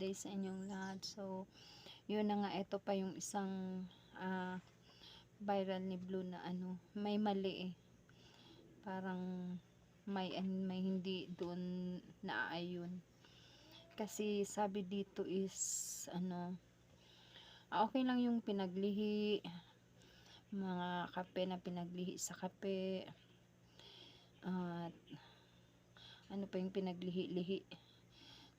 birthday sa inyong lahat. So, yun na nga, ito pa yung isang viral ni Blue na ano, may mali eh. Parang may hindi doon naaayon. Kasi sabi dito is ano, okay lang yung pinaglihi, mga kape na pinaglihi sa kape, at ano pa yung pinaglihi-lihi.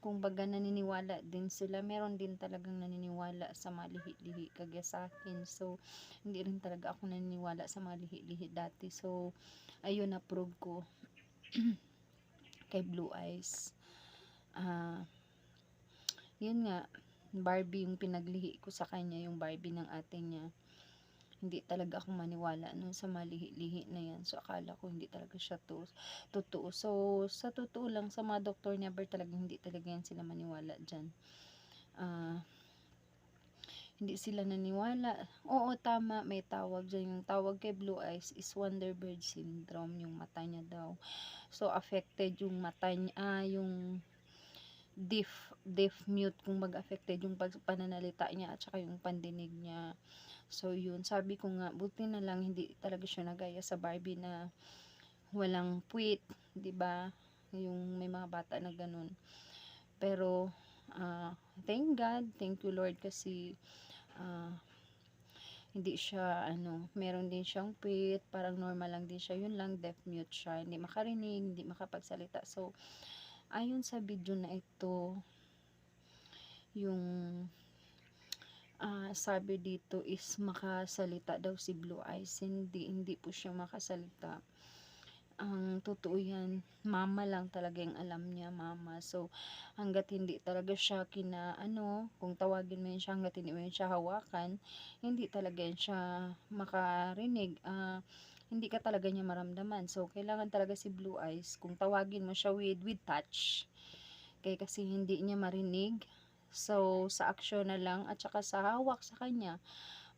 Kung baga naniniwala din sila, meron din talagang naniniwala sa mga lihi-lihi kagaya sa akin. So, hindi rin talaga ako naniniwala sa mga lihi-lihi dati. So, ayun, na-prove ko kay Blue Eyes. Yun nga, Barbie yung pinaglihi ko sa kanya, yung Barbie ng ate niya. Hindi talaga ako maniwala nun sa malihi-lihi na yan. So, akala ko hindi talaga siya totoo. So, sa totoo lang, sa mga doktor, never talaga, hindi talaga yan sila maniwala dyan. Hindi sila naniwala. Oo, tama, may tawag dyan. Yung tawag kay Blue Eyes is Wonderbird Syndrome. Yung mata niya daw. So, affected yung mata niya, yung deaf mute, kung mag-affected yung pananalita niya at saka yung pandinig niya. So yun, sabi ko nga, buti na lang hindi talaga siya nagaya sa Barbie na walang puwit, 'di ba? Yung may mga bata na ganun. Pero thank God, thank you Lord, kasi hindi siya ano, meron din siyang puwit, parang normal lang din siya, yun lang, deaf mute siya, hindi makarinig, hindi makapagsalita. So ayon sa video na ito, yung sabi dito is makasalita daw si Blue Eyes. Hindi po siya makasalita. Ang totoo yan, mama lang talaga yung alam niya, mama. So, hanggat hindi talaga siya kung tawagin mo yun siya, hanggat hindi mo yun siya hawakan, hindi talaga yun siya makarinig. Hindi ka talaga niya maramdaman. So, kailangan talaga si Blue Eyes, kung tawagin mo siya with touch, kasi hindi niya marinig. So, sa aksyon na lang at saka sa hawak sa kanya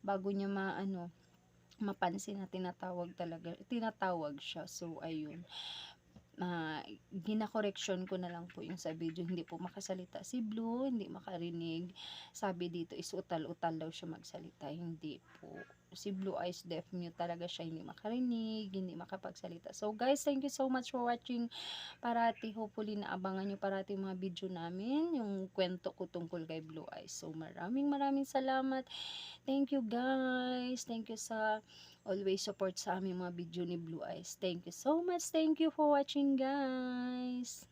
bago niya mapansin na tinatawag siya. So, ayun. Gina-correction ko na lang po yung sa video. Hindi po makasalita si Blue, hindi makarinig. Sabi dito is utal-utal daw siya magsalita. Hindi po. Si Blue Eyes deaf mute talaga siya, hindi makarinig, hindi makapagsalita. So guys, thank you so much for watching. Parati, hopefully naabangan nyo parati yung mga video namin, yung kwento ko tungkol kay Blue Eyes. So maraming salamat. Thank you guys. Thank you sa always support sa aming mga video ni Blue Eyes. Thank you so much. Thank you for watching guys.